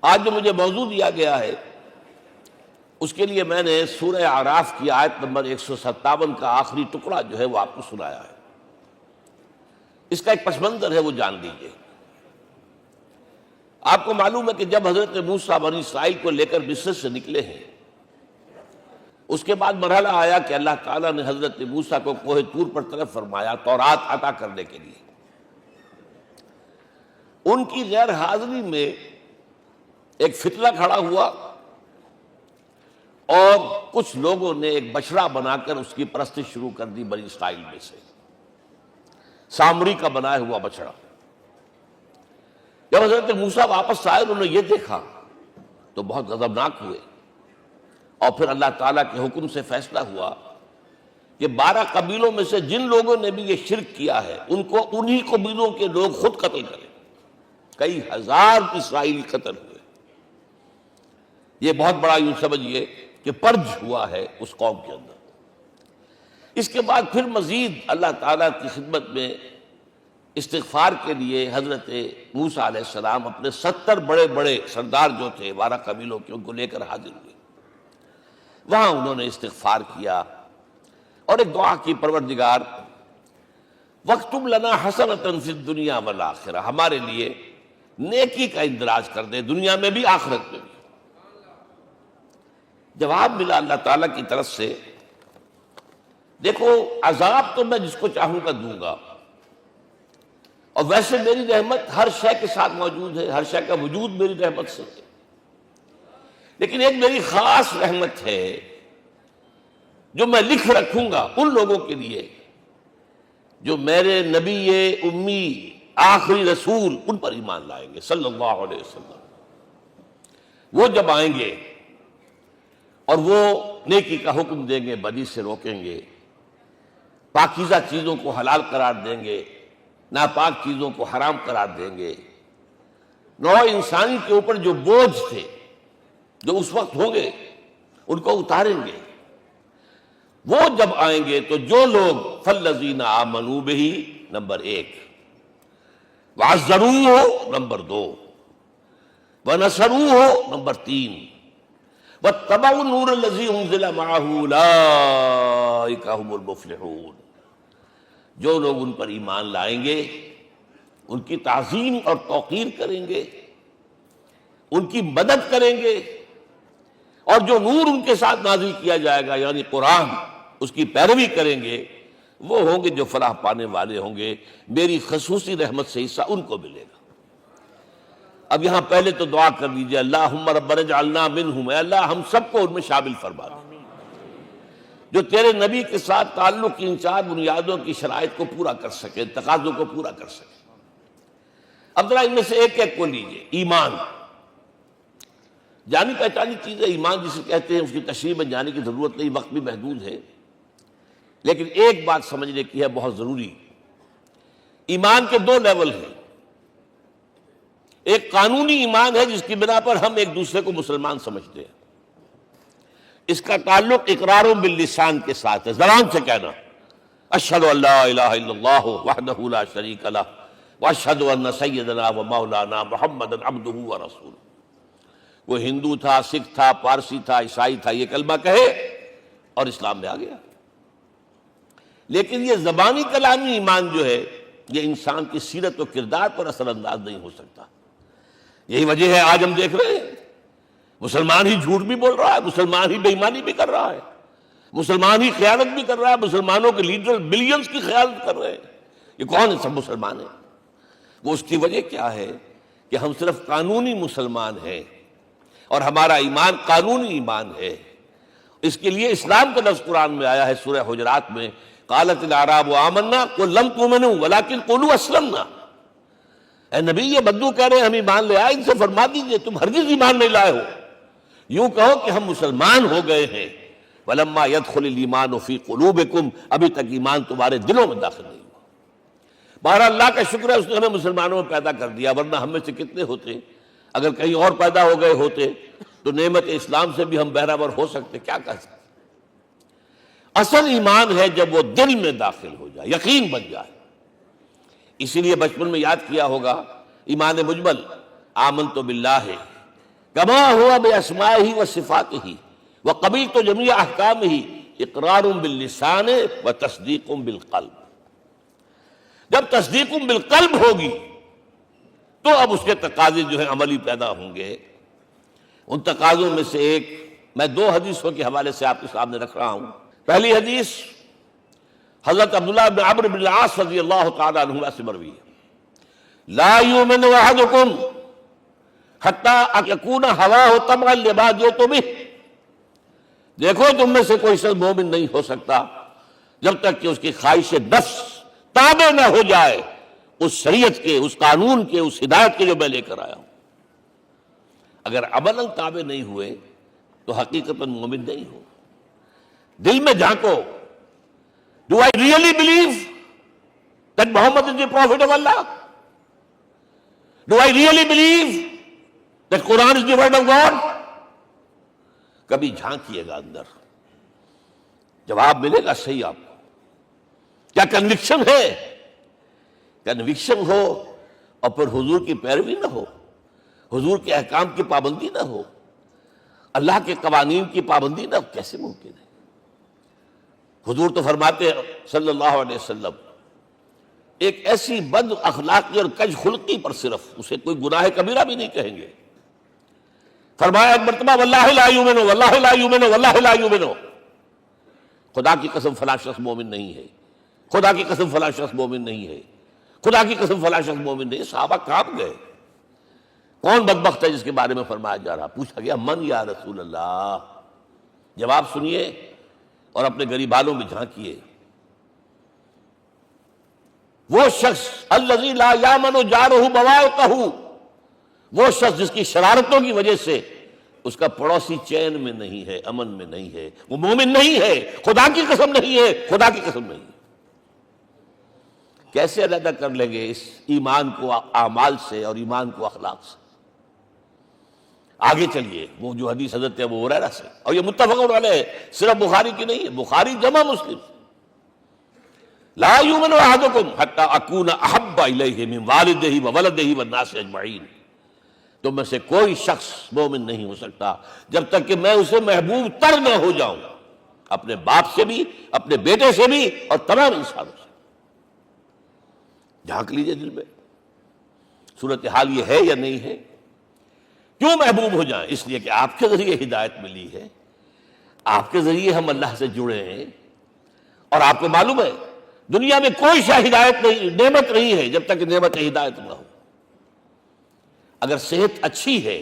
آج جو مجھے موضوع دیا گیا ہے اس کے لیے میں نے سورہ اعراف کی آیت نمبر 157 کا آخری ٹکڑا جو ہے وہ آپ کو سنایا ہے۔ اس کا ایک پس منظر ہے وہ جان لیجیے۔ آپ کو معلوم ہے کہ جب حضرت موسیٰ بنی اسرائیل کو لے کر مصر سے نکلے ہیں، اس کے بعد مرحلہ آیا کہ اللہ تعالیٰ نے حضرت موسیٰ کو کوہ طور پر طلب فرمایا تورات عطا کرنے کے لیے۔ ان کی غیر حاضری میں ایک فتنہ کھڑا ہوا اور کچھ لوگوں نے ایک بچڑا بنا کر اس کی پرستش شروع کر دی بنی اسرائیل میں سے، سامری کا بنایا ہوا بچڑا۔ جب حضرت موسیٰ واپس آئے انہوں نے یہ دیکھا تو بہت غضبناک ہوئے، اور پھر اللہ تعالیٰ کے حکم سے فیصلہ ہوا کہ 12 قبیلوں میں سے جن لوگوں نے بھی یہ شرک کیا ہے ان کو انہی قبیلوں کے لوگ خود قتل کریں۔ کئی ہزار اسرائیلی قتل ہوئے۔ یہ بہت بڑا یوں سمجھیے کہ پرج ہوا ہے اس قوم کے اندر۔ اس کے بعد پھر مزید اللہ تعالیٰ کی خدمت میں استغفار کے لیے حضرت موسیٰ علیہ السلام اپنے 70 بڑے بڑے سردار جو تھے 12 قبیلوں کے ان کو لے کر حاضر ہوئے۔ وہاں انہوں نے استغفار کیا اور ایک دعا کی، پروردگار وَاكْتُبْ لَنَا حَسَنَةً فِي الدُّنْيَا وَالْآخِرَةِ، ہمارے لیے نیکی کا اندراج کر دے، دنیا میں بھی آخرت میں بھی۔ جواب ملا اللہ تعالیٰ کی طرف سے، دیکھو عذاب تو میں جس کو چاہوں گا دوں گا، اور ویسے میری رحمت ہر شے کے ساتھ موجود ہے، ہر شے کا وجود میری رحمت سے ہے، لیکن ایک میری خاص رحمت ہے جو میں لکھ رکھوں گا ان لوگوں کے لیے جو میرے نبی امی آخری رسول ان پر ایمان لائیں گے صلی اللہ علیہ وسلم۔ وہ جب آئیں گے اور وہ نیکی کا حکم دیں گے، بدی سے روکیں گے، پاکیزہ چیزوں کو حلال قرار دیں گے، ناپاک چیزوں کو حرام قرار دیں گے، نوع انسانی کے اوپر جو بوجھ تھے جو اس وقت ہوں گے ان کو اتاریں گے۔ وہ جب آئیں گے تو جو لوگ فَالَّذِينَ آمَنُوا بِهِ نمبر 1، وَعَزَّرُوهُ نمبر 2، وَنَصَرُوهُ نمبر 3، وَاتَّبَعُوا النُّورَ الَّذِي أُنزِلَ مَعَهُ أُولَٰئِكَ هُمُ الْمُفْلِحُونَ۔ جو لوگ ان پر ایمان لائیں گے، ان کی تعظیم اور توقیر کریں گے، ان کی مدد کریں گے، اور جو نور ان کے ساتھ نازل کیا جائے گا یعنی قرآن، اس کی پیروی کریں گے، وہ ہوں گے جو فلاح پانے والے ہوں گے، میری خصوصی رحمت سے حصہ ان کو ملے گا۔ اب یہاں پہلے تو دعا کر لیجئے، اللہم ربنا اجعلنا منہم، اے اللہ ہم سب کو ان میں شامل فرما دے جو تیرے نبی کے ساتھ تعلق کی ان 4 بنیادوں کی شرائط کو پورا کر سکے، تقاضوں کو پورا کر سکے۔ اب ذرا ان میں سے ایک ایک کو لیجئے۔ ایمان جانی پہچانی چیز ہے، ایمان جسے کہتے ہیں، اس کی تشریح میں جانے کی ضرورت نہیں، وقت بھی محدود ہے، لیکن ایک بات سمجھنے کی ہے بہت ضروری۔ ایمان کے 2 لیول ہیں۔ ایک قانونی ایمان ہے جس کی بنا پر ہم ایک دوسرے کو مسلمان سمجھتے ہیں، اس کا تعلق اقرار باللسان کے ساتھ ہے، زبان سے کہنا اشہد ان لا الہ الا اللہ وحدہ لا شریک لہ واشہد ان سیدنا و مولانا محمدا عبدہ ورسولہ۔ وہ ہندو تھا، سکھ تھا، پارسی تھا، عیسائی تھا، یہ کلمہ کہے اور اسلام میں آ گیا۔ لیکن یہ زبانی کلامی ایمان جو ہے یہ انسان کی سیرت و کردار پر اثر انداز نہیں ہو سکتا۔ یہی وجہ ہے آج ہم دیکھ رہے ہیں مسلمان ہی جھوٹ بھی بول رہا ہے، مسلمان ہی بے ایمانی بھی کر رہا ہے، مسلمان ہی خیانت بھی کر رہا ہے، مسلمانوں کے لیڈر بلینز کی خیانت کر رہے ہیں۔ یہ کون ہے؟ سب مسلمان ہیں۔ وہ اس کی وجہ کیا ہے کہ ہم صرف قانونی مسلمان ہیں اور ہمارا ایمان قانونی ایمان ہے۔ اس کے لیے اسلام کا لفظ قرآن میں آیا ہے سورہ حجرات میں، قالت الاعراب آمنا قل لم تؤمنوا ولکن قولوا اسلمنا۔ اے نبی یہ بدو کہہ رہے ہیں ہم ایمان لے آئے، ان سے فرما دیجئے تم ہرگز ایمان نہیں لائے ہو، یوں کہو کہ ہم مسلمان ہو گئے ہیں۔ ولما يدخل الايمان في قلوبكم، ابھی تک ایمان تمہارے دلوں میں داخل نہیں ہوا۔ بہرحال اللہ کا شکر ہے اس نے ہمیں مسلمانوں میں پیدا کر دیا، ورنہ ہم میں سے کتنے ہوتے اگر کہیں اور پیدا ہو گئے ہوتے تو نعمت اسلام سے بھی ہم بہرہور ہو سکتے، کیا کہہ سکتے۔ اصل ایمان ہے جب وہ دل میں داخل ہو جائے، یقین بن جائے۔ اسی لیے بچپن میں یاد کیا ہوگا ایمان مجمل، آمنت باللہ کما ہوا باسمائہ وصفاتہ وقبلت جمیع احکامہ اقرار باللسان وتصدیق بالقلب. جب تصدیق بالقلب ہوگی تو اب اس کے تقاضے جو ہیں عملی پیدا ہوں گے. ان تقاضوں میں سے ایک میں 2 حدیثوں کے حوالے سے آپ کے سامنے رکھ رہا ہوں. پہلی حدیث حضرت عبداللہ بن عمرو بن العاص رضی اللہ تعالی عنہما سے مروی ہے. لا یؤمن احدکم حتی یکون ہواہ تبعا لما جئت بہ. دیکھو تم میں سے کوئی شخص مومن نہیں ہو سکتا جب تک کہ اس کی خواہش نفس تابع نہ ہو جائے اس شریعت کے، اس قانون کے، اس ہدایت کے جو میں لے کر آیا ہوں. اگر عملاً تابع نہیں ہوئے تو حقیقتاً مومن نہیں ہو. دل میں جھانکو. Do I really believe that Muhammad is the prophet of Allah? Do I really believe that Quran is the word of God? کبھی جھانکیے گا اندر، جواب ملے گا صحیح آپ کو. کیا کنوکشن ہے؟ کنوکشن ہو اور پھر حضور کی پیروی نہ ہو، حضور کے احکام کی پابندی نہ ہو، اللہ کے قوانین کی پابندی نہ ہو، کیسے ممکن ہے؟ حضور تو فرماتے ہیں صلی اللہ علیہ وسلم ایک ایسی بد اخلاقی اور کج خلقی پر صرف اسے کوئی گناہ کبیرہ بھی نہیں کہیں گے. فرمایا ایک مرتبہ واللہ لا یؤمن واللہ لا یؤمن واللہ لا یؤمن، خدا کی قسم فلاں شخص مومن نہیں ہے، خدا کی قسم فلاں شخص مومن نہیں ہے، خدا کی قسم فلاں شخص مومن نہیں ہے. صحابہ کانپ گئے. کون بدبخت ہے جس کے بارے میں فرمایا جا رہا؟ پوچھا گیا من یا رسول اللہ. جواب سنیے اور اپنے غریب حالوں میں جھانکیے. وہ شخص الذی لا یامن جارہ بوائقہ، وہ شخص جس کی شرارتوں کی وجہ سے اس کا پڑوسی چین میں نہیں ہے، امن میں نہیں ہے، وہ مومن نہیں ہے. خدا کی قسم نہیں ہے، خدا کی قسم نہیں ہے. کیسے علیحدہ کر لیں گے اس ایمان کو اعمال سے اور ایمان کو اخلاق سے؟ آگے چلیے. وہ جو حدیث حضرت ابو ہریرہ سے، اور یہ متفق علیہ، صرف بخاری کی نہیں ہے، بخاری جمع مسلم. لا یؤمن احدکم حتی اکون احب الیہ من والدہ وولدہ والناس اجمعین. تم میں سے کوئی شخص مومن نہیں ہو سکتا جب تک کہ میں اسے محبوب تر نہ ہو جاؤں، اپنے باپ سے بھی، اپنے بیٹے سے بھی، اور تمام انسانوں سے. جھانک لیجئے دل میں صورتحال یہ ہے یا نہیں ہے. کیوں محبوب ہو جائیں؟ اس لیے کہ آپ کے ذریعے ہدایت ملی ہے، آپ کے ذریعے ہم اللہ سے جڑے ہیں. اور آپ کو معلوم ہے دنیا میں کوئی شاہ ہدایت نہیں، نعمت نہیں ہے جب تک کہ نعمت ہدایت نہ ہو. اگر صحت اچھی ہے،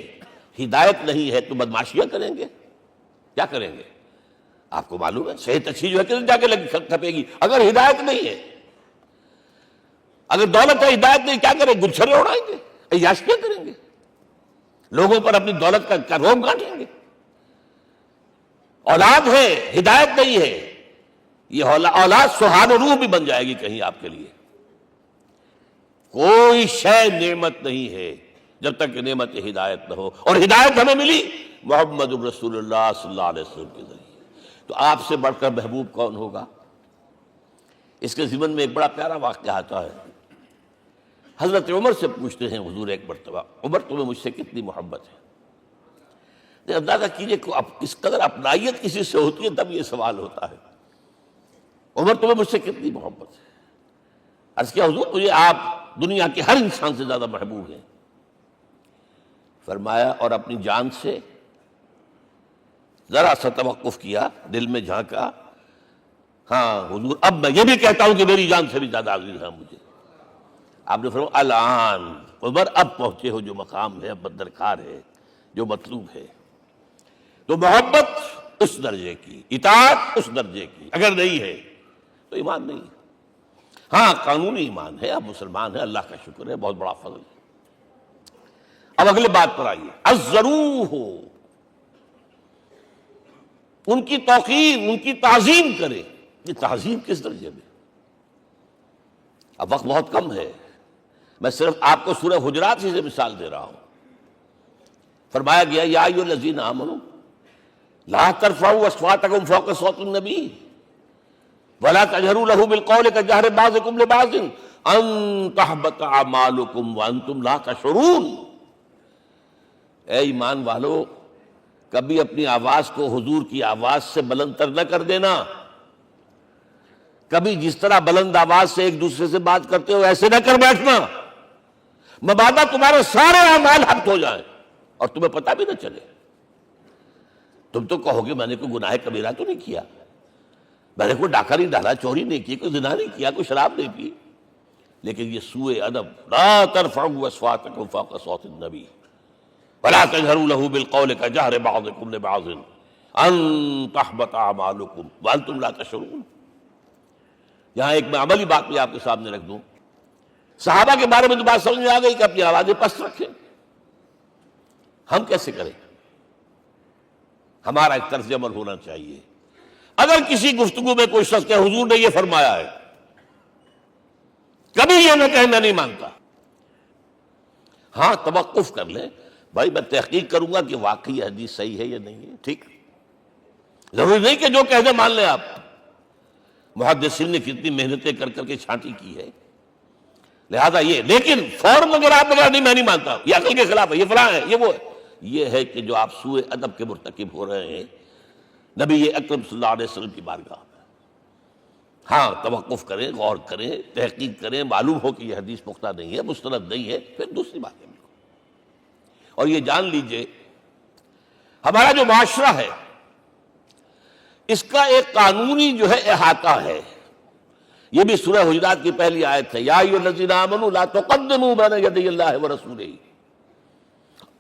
ہدایت نہیں ہے، تو بدماشیاں کریں گے. کیا کریں گے؟ آپ کو معلوم ہے صحت اچھی جو ہے کدھر جا کے کھپے گی اگر ہدایت نہیں ہے. اگر دولت ہے، ہدایت نہیں، کیا کریں؟ گلچھرے اڑائیں گے، عیاشیاں کریں گے، لوگوں پر اپنی دولت کا روب گانٹیں گے. اولاد ہے، ہدایت نہیں ہے، یہ اولاد سہاد روح بھی بن جائے گی کہیں آپ کے لیے. کوئی شے نعمت نہیں ہے جب تک کہ نعمت ہدایت نہ ہو. اور ہدایت ہمیں ملی محمد رسول اللہ صلی اللہ علیہ وسلم کے ذریعے. تو آپ سے بڑھ کر محبوب کون ہوگا؟ اس کے ضمن میں ایک بڑا پیارا واقعہ آتا ہے. حضرت عمر سے پوچھتے ہیں حضور ایک مرتبہ، عمر تمہیں مجھ سے کتنی محبت ہے؟ اندازہ کیجئے کہ کس قدر اپنائیت کسی سے ہوتی ہے تب یہ سوال ہوتا ہے. عمر تمہیں مجھ سے کتنی محبت ہے؟ عرض کیا حضور مجھے آپ دنیا کے ہر انسان سے زیادہ محبوب ہیں. فرمایا اور اپنی جان سے؟ ذرا سا توقف کیا، دل میں جھانکا. ہاں حضور اب میں یہ بھی کہتا ہوں کہ میری جان سے بھی زیادہ عزیز ہے مجھے. آپ نے فرمایا الان عمر اب پہنچے ہو جو مقام ہے، اب درکار ہے، جو مطلوب ہے. تو محبت اس درجے کی، اطاعت اس درجے کی اگر نہیں ہے تو ایمان نہیں ہے. ہاں قانونی ایمان ہے، اب مسلمان ہے، اللہ کا شکر ہے، بہت بڑا فضل ہے. اب اگلے بات پر آئیے. عزروہ، ان کی توقیر، ان کی تعظیم کرے. یہ تعظیم کس درجے میں؟ اب وقت بہت کم ہے، میں صرف آپ کو سورہ حجرات سے مثال دے رہا ہوں. فرمایا گیا یا ایھا الذین آمنوا لا ترفعوا اصواتکم فوق صوت النبی ولا تجہروا لہ بالقول کجہر بعضکم لبعض ان تحبط اعمالکم وانتم لا تشعرون. اے ایمان والو، کبھی اپنی آواز کو حضور کی آواز سے بلند تر نہ کر دینا. کبھی جس طرح بلند آواز سے ایک دوسرے سے بات کرتے ہو ایسے نہ کر بیٹھنا، مبادا تمہارے سارے اعمال حق ہو جائیں اور تمہیں پتہ بھی نہ چلے. تم تو کہو گے میں نے کوئی گناہ کبیرہ تو نہیں کیا، میں نے کوئی ڈاکہ نہیں ڈالا، چوری نہیں کی، کوئی زنا نہیں کیا، کوئی شراب نہیں پی، لیکن یہ سوء ادب. لا ترفعوا اصواتکم فوق صوت النبی ولا تجهروا له بالقول كجهر بعضكم لبعض ان تحبط اعمالكم وانتم لا تشعرون. یہاں ایک میں عملی بات بھی آپ کے سامنے رکھ دوں. صحابہ کے بارے میں تو بات سمجھ میں آ گئی کہ اپنی آوازیں پست رکھیں. ہم کیسے کریں؟ ہمارا ایک طرز عمل ہونا چاہیے. اگر کسی گفتگو میں کوئی شخص کہ حضور نے یہ فرمایا ہے، کبھی یہ نہ کہے میں نہیں مانتا. ہاں توقف کر لیں، بھائی میں تحقیق کروں گا کہ واقعی حدیث صحیح ہے یا نہیں ہے. ٹھیک، ضروری نہیں کہ جو کہہ دے مان لیں آپ. محدثین نے کتنی محنتیں کر کر کے چھانٹی کی ہے. لہذا یہ، لیکن فوراً اگر آپ بتا نہیں میں نہیں مانتا، یہ عقل کے خلاف ہے، یہ فلاں ہے، یہ وہ ہے، یہ ہے کہ جو آپ سوء ادب کے مرتکب ہو رہے ہیں نبی اکرم صلی اللہ علیہ وسلم کی بارگاہ میں. ہاں توقف کریں، غور کریں، تحقیق کریں، معلوم ہو کہ یہ حدیث پختہ نہیں ہے، مستند نہیں ہے، پھر دوسری بات ہے. اور یہ جان لیجئے ہمارا جو معاشرہ ہے اس کا ایک قانونی جو ہے احاطہ ہے. یہ بھی سورہ حجرات کی پہلی آیت ہے، یا ایھا الذین آمنوا لا تقدموا بین یدی اللہ ورسولہ.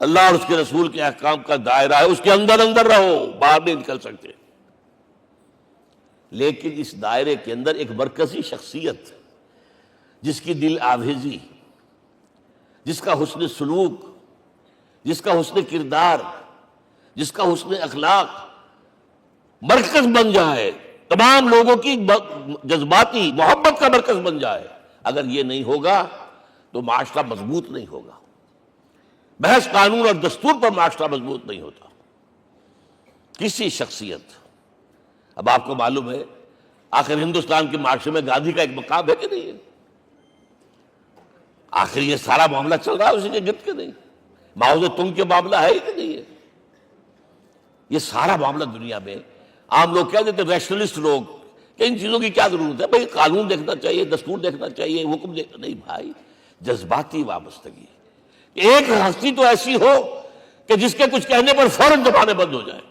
اللہ اور اس کے رسول کے احکام کا دائرہ ہے، اس کے اندر اندر رہو، باہر نہیں نکل سکتے. لیکن اس دائرے کے اندر ایک مرکزی شخصیت جس کی دل آویزی، جس کا حسن سلوک، جس کا حسن کردار، جس کا حسن اخلاق مرکز بن جائے، تمام لوگوں کی جذباتی محبت کا مرکز بن جائے، اگر یہ نہیں ہوگا تو معاشرہ مضبوط نہیں ہوگا. محض قانون اور دستور پر معاشرہ مضبوط نہیں ہوتا. کسی شخصیت، اب آپ کو معلوم ہے آخر ہندوستان کے معاشرے میں گاندھی کا ایک مقام ہے کہ نہیں ہے؟ آخر یہ سارا معاملہ چل رہا ہے اسی کے گرد کے نہیں؟ ماؤ زے تنگ کے معاملہ ہے کہ نہیں ہے؟ یہ سارا معاملہ دنیا میں عام لوگ کہہ دیتے، ریشنلسٹ لوگ، کہ ان چیزوں کی کیا ضرورت ہے؟ بھائی قانون دیکھنا چاہیے، دستور دیکھنا چاہیے، حکم دیکھنا نہیں. بھائی جذباتی وابستگی، ایک ہستی تو ایسی ہو کہ جس کے کچھ کہنے پر فوراً زبانیں بند ہو جائیں.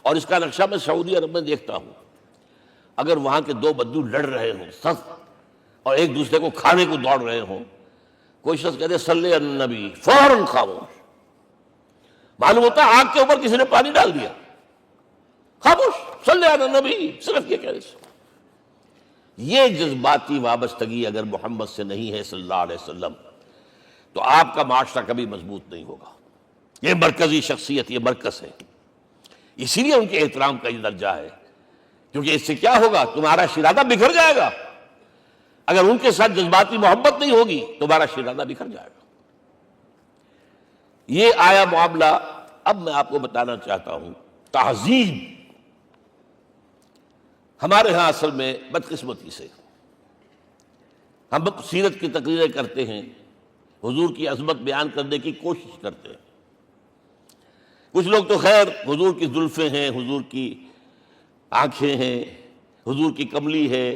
اور اس کا نقشہ میں سعودی عرب میں دیکھتا ہوں، اگر وہاں کے دو بدو لڑ رہے ہوں سخت اور ایک دوسرے کو کھانے کو دوڑ رہے ہوں، کوئی شخص کہتے صلی علی النبی، فوراً خاموش. معلوم ہوتا ہے آگ کے اوپر کسی نے پانی ڈال دیا، خاموش، صلی علی النبی، صرف یہ کہہ رہے. یہ جذباتی وابستگی اگر محمد سے نہیں ہے صلی اللہ علیہ وسلم تو آپ کا معاشرہ کبھی مضبوط نہیں ہوگا. یہ مرکزی شخصیت، یہ مرکز ہے. اسی لیے ان کے احترام کا یہ درجہ ہے، کیونکہ اس سے کیا ہوگا؟ تمہارا شیرازہ بکھر جائے گا. اگر ان کے ساتھ جذباتی محبت نہیں ہوگی تمہارا شیرازہ بکھر جائے گا. یہ آیا معاملہ. اب میں آپ کو بتانا چاہتا ہوں تہذیب. ہمارے ہاں اصل میں بدقسمتی سے ہم سیرت کی تقریریں کرتے ہیں، حضور کی عظمت بیان کرنے کی کوشش کرتے ہیں. کچھ لوگ تو خیر حضور کی زلفیں ہیں، حضور کی آنکھیں ہیں، حضور کی کملی ہے،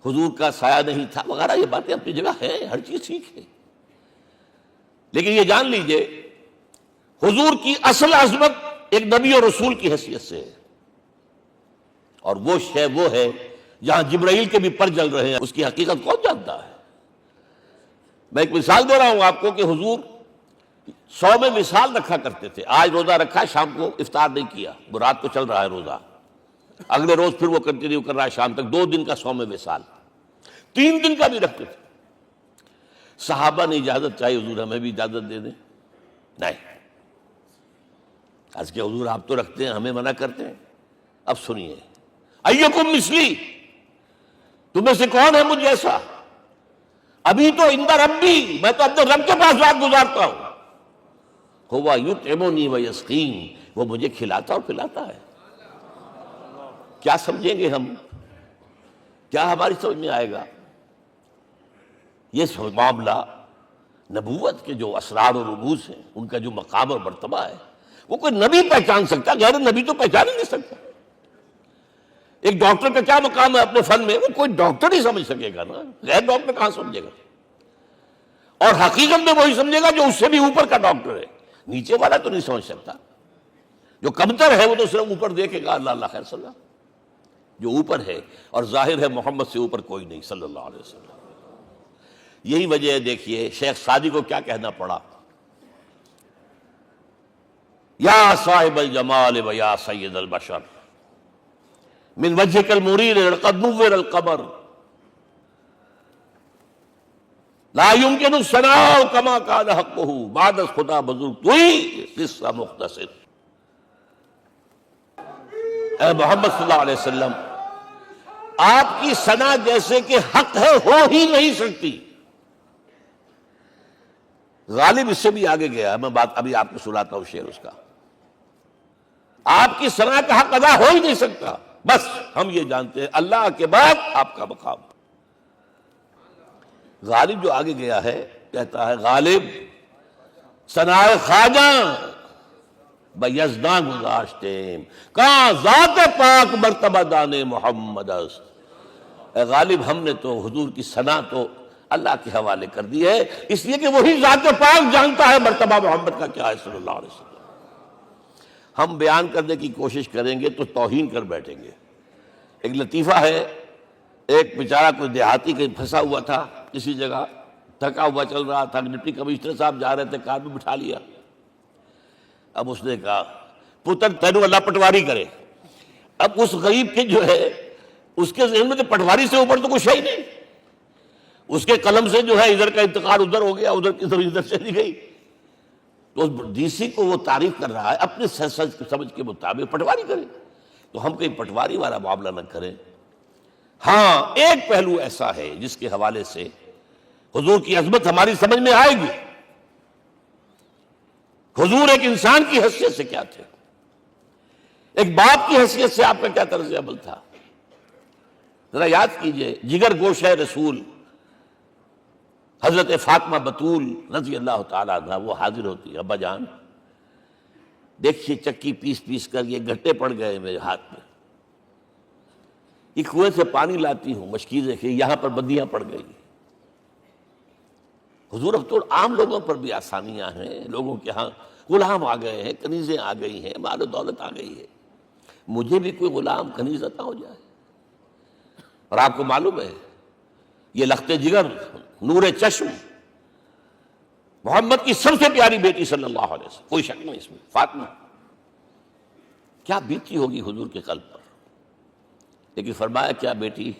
حضور کا سایہ نہیں تھا وغیرہ، یہ باتیں اپنی جگہ ہیں، ہر چیز ٹھیک ہے. لیکن یہ جان لیجئے حضور کی اصل عظمت ایک نبی اور رسول کی حیثیت سے ہے، اور وہ شے وہ ہے جہاں جبرائیل کے بھی پر جل رہے ہیں. اس کی حقیقت کون جانتا ہے؟ میں ایک مثال دے رہا ہوں آپ کو کہ حضور 100 میں مثال رکھا کرتے تھے. آج روزہ رکھا، شام کو افطار نہیں کیا، وہ رات کو چل رہا ہے روزہ، اگلے روز پھر وہ کنٹینیو کر رہا ہے شام تک. 2 دن کا 100 میں مثال، 3 دن کا بھی رکھتے تھے. صحابہ نے اجازت چاہیے حضور ہمیں بھی اجازت دے دیں. نہیں، آج کے حضور آپ تو رکھتے ہیں، ہمیں منع کرتے ہیں. اب سنیے، ایکم مثلی، تمہیں سے کون ہے مجھ جیسا؟ ابھی تو اندر ربی، میں تو اپنے رب کے پاس رات گزارتا ہوں. ہوا یطعمنی ویسقین، وہ مجھے کھلاتا اور پلاتا ہے. کیا سمجھیں گے ہم؟ کیا ہماری سمجھ میں آئے گا؟ یہ معاملہ نبوت کے جو اسرار و رموز ہیں، ان کا جو مقام اور مرتبہ ہے، وہ کوئی نبی پہچان سکتا، غیر نبی تو پہچان ہی نہیں سکتا۔ ایک ڈاکٹر کا کیا مقام ہے اپنے فن میں، وہ کوئی ڈاکٹر ہی سمجھ سکے گا نا، غیر ڈاکٹر کہاں سمجھے گا؟ اور حقیقت میں وہی سمجھے گا جو اس سے بھی اوپر کا ڈاکٹر ہے، نیچے والا تو نہیں سمجھ سکتا۔ جو کمتر ہے وہ تو صرف اوپر دیکھے گا، اللہ اللہ خیر صلی اللہ، جو اوپر ہے اور ظاہر ہے محمد سے اوپر کوئی نہیں صلی اللہ علیہ وسلم۔ یہی وجہ ہے، دیکھیے شیخ سعدی کو کیا کہنا پڑا، یا صاحب الجمال و یا سید البشر من وجهك المرير قد نور القمر لا يمكن الثناء كما كان حقه بعد خدا بزرگ توئی قصہ مختصر۔ اے محمد صلی اللہ علیہ وسلم، آپ کی ثنا جیسے کہ حق ہے ہو ہی نہیں سکتی۔ غالب اس سے بھی آگے گیا ہے، میں بات ابھی آپ کو سناتا ہوں شعر اس کا۔ آپ کی ثنا کا حق ادا ہو ہی نہیں سکتا، بس ہم یہ جانتے ہیں اللہ کے بعد آپ کا مقام۔ غالب جو آگے گیا ہے کہتا ہے، غالب ثنائے خواجہ بیزداں گزاشتیم کہاں ذات پاک مرتبہ دان محمد است۔ اے غالب ہم نے تو حضور کی ثنا تو اللہ کے حوالے کر دی ہے، اس لیے کہ وہی ذات پاک جانتا ہے مرتبہ محمد کا کیا ہے صلی اللہ علیہ وسلم۔ ہم بیان کرنے کی کوشش کریں گے تو توہین کر بیٹھیں گے۔ ایک لطیفہ ہے، ایک بیچارہ کوئی دیہاتی کہیں پھنسا ہوا تھا کسی جگہ، تھکا ہوا چل رہا تھا، ڈپٹی کمشنر صاحب جا رہے تھے، کار میں بٹھا لیا۔ اب اس نے کہا پتر تینوں اللہ پٹواری کرے۔ اب اس غریب کے جو ہے اس کے ذہن میں تو پٹواری سے اوپر تو کچھ ہے ہی نہیں، اس کے قلم سے جو ہے ادھر کا انتقال ادھر ہو گیا، ادھر کی ادھر چلی گئی۔ تو ڈی سی کو وہ تعریف کر رہا ہے اپنے سمجھ کے مطابق، پٹواری کرے تو ہم کہیں پٹواری والا معاملہ نہ کریں۔ ہاں ایک پہلو ایسا ہے جس کے حوالے سے حضور کی عظمت ہماری سمجھ میں آئے گی۔ حضور ایک انسان کی حیثیت سے کیا تھے، ایک باپ کی حیثیت سے آپ کا کیا طرز عمل تھا، ذرا یاد کیجئے۔ جگر گوشہ رسول حضرت فاطمہ بطول رضی اللہ تعالیٰ عنہ وہ حاضر ہوتی ہے، ابا جان دیکھیے چکی پیس پیس کر یہ گھٹے پڑ گئے میرے ہاتھ میں، یہ کنویں سے پانی لاتی ہوں، مشکیزیں کہ یہاں پر بدیاں پڑ گئی۔ حضور اب تو عام لوگوں پر بھی آسانیاں ہیں، لوگوں کے ہاں غلام آ گئے ہیں، کنیزیں آ گئی ہیں، مال و دولت آ گئی ہے، مجھے بھی کوئی غلام کنیز عطا ہو جائے۔ اور آپ کو معلوم ہے یہ لخت جگر نور چشم محمد کی سب سے پیاری بیٹی صلی اللہ علیہ وسلم، کوئی شک نہیں اس میں، فاطمہ کیا بیتی ہوگی حضور کے قلب پر۔ لیکن فرمایا کیا بیٹی،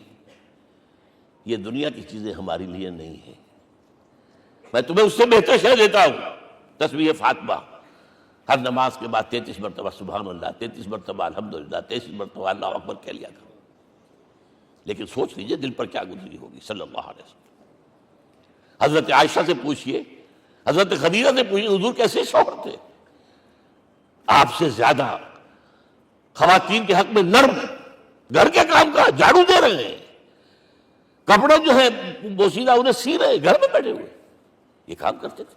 یہ دنیا کی چیزیں ہمارے لیے نہیں ہیں، میں تمہیں اس سے بہتر شے دیتا ہوں۔ تسبیح فاطمہ ہر نماز کے بعد 33 مرتبہ سبحان اللہ، 33 مرتبہ الحمدللہ، 33 مرتبہ اللہ اکبر کہہ لیا کرو۔ لیکن سوچ لیجئے دل پر کیا گزری ہوگی صلی اللہ علیہ وسلم۔ حضرت عائشہ سے پوچھئے، حضرت خدیجہ سے پوچھئے حضور کیسے شوہر تھے، آپ سے زیادہ خواتین کے حق میں نرم، گھر کے کام کا جھاڑو دے رہے ہیں، کپڑے جو ہیں بوسیدہ انہیں سی رہے، گھر میں بیٹھے ہوئے یہ کام کرتے تھے۔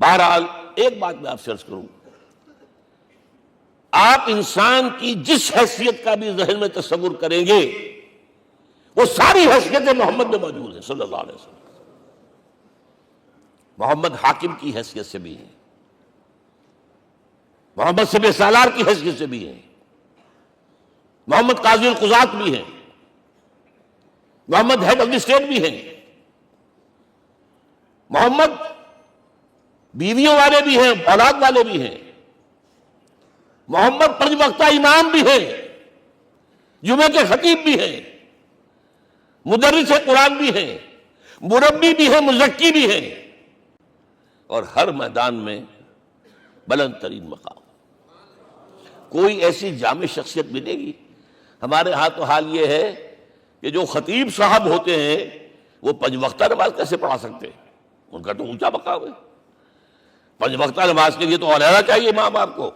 بہرحال ایک بات میں آپ سے عرض کروں، آپ انسان کی جس حیثیت کا بھی ذہن میں تصور کریں گے وہ ساری حیثیتیں محمد میں موجود ہیں صلی اللہ علیہ وسلم۔ محمد حاکم کی حیثیت سے بھی ہیں، محمد سب سالار کی حیثیت سے بھی ہیں، محمد قاضی القضات بھی ہیں، محمد ہیڈ آف دی اسٹیٹ بھی ہیں، محمد بیویوں والے بھی ہیں، اولاد والے بھی ہیں، محمد 5 وقتہ امام بھی ہیں، جمعے کے خطیب بھی ہیں، مدرس قرآن بھی ہیں، مربی بھی ہیں، مزکی بھی ہیں، اور ہر میدان میں بلند ترین مقام۔ کوئی ایسی جامع شخصیت ملے گی؟ ہمارے ہاں تو حال یہ ہے کہ جو خطیب صاحب ہوتے ہیں وہ 5 وقتہ نماز کیسے پڑھا سکتے ہیں، ان کا تو اونچا مقام ہے۔ 5 وقتہ نماز کے لیے تو علیحدہ چاہیے امام آپ کو،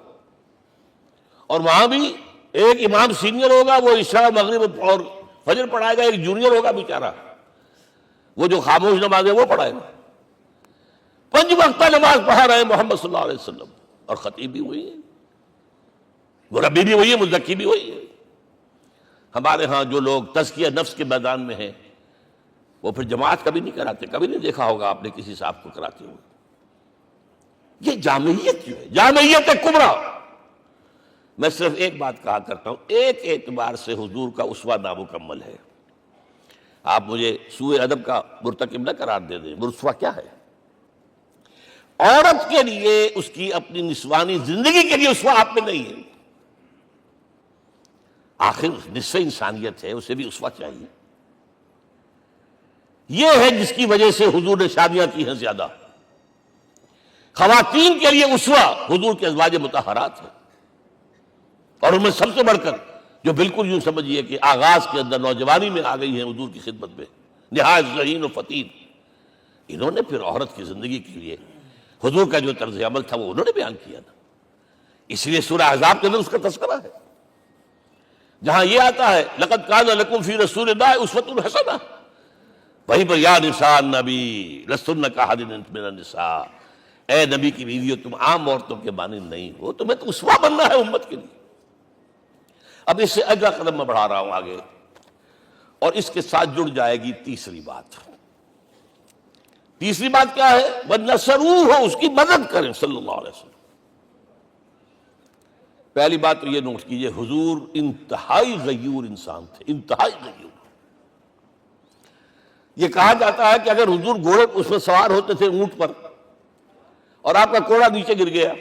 اور وہاں بھی ایک امام سینئر ہوگا وہ عشاء مغرب اور فجر پڑھائے گا، ایک جونیئر ہوگا بیچارہ وہ جو خاموش نماز ہے وہ پڑھائے گا۔ 5 وقتہ نماز پڑھا رہے ہیں محمد صلی اللہ علیہ وسلم، اور خطیب بھی وہی ہے، مربی بھی وہی ہے، مزکی بھی وہی ہے۔ ہمارے ہاں جو لوگ تزکیہ نفس کے میدان میں ہیں وہ پھر جماعت کبھی نہیں کراتے، کبھی نہیں دیکھا ہوگا آپ نے کسی صاحب کو کراتے ہوئے۔ یہ جامعیت جو ہے، جامعیت کبریٰ۔ میں صرف ایک بات کہا کرتا ہوں، ایک اعتبار سے حضور کا اسوہ نامکمل ہے۔ آپ مجھے سوء ادب کا مرتکب نہ قرار دے دیں، اسوہ کیا ہے؟ عورت کے لیے اس کی اپنی نسوانی زندگی کے لیے اسوہ آپ میں نہیں ہے، آخر نصف انسانیت ہے، اسے بھی اسوہ چاہیے۔ یہ ہے جس کی وجہ سے حضور نے شادیاں کی ہیں زیادہ۔ خواتین کے لیے اسوہ حضور کے ازواج مطہرات ہیں، اور ان میں سب سے بڑھ کر جو بالکل یوں سمجھیے کہ آغاز کے اندر نوجوانی میں آ گئی ہیں حضور کی خدمت میں، نہایت ذہین و فتید، انہوں نے پھر عورت کی زندگی کے لیے حضور کا جو طرز عمل تھا وہ انہوں نے بیان کیا نا۔ اس لیے سورہ احزاب کے اندر اس کا تذکرہ ہے، جہاں یہ آتا ہے لقد کان لکم فی رسول اللہ اسوۃ حسنہ، وہیں پر یا نساء النبی لستن کاحد من النساء، اے نبی کی بیویوں تم عام عورتوں کے مانند نہیں ہو، تمہیں تو اسوہ بننا ہے امت کے لیے۔ اب اس سے اگلا قدم میں بڑھا رہا ہوں آگے، اور اس کے ساتھ جڑ جائے گی تیسری بات۔ تیسری بات کیا ہے؟ وَنَصَرُوهُ، اس کی مدد کریں صلی اللہ علیہ وسلم۔ پہلی بات تو یہ نوٹ کیجئے، حضور انتہائی غیور انسان تھے، انتہائی غیور۔ یہ کہا جاتا ہے کہ اگر حضور گھوڑے اس میں سوار ہوتے تھے اونٹ پر، اور آپ کا کوڑا نیچے گر گیا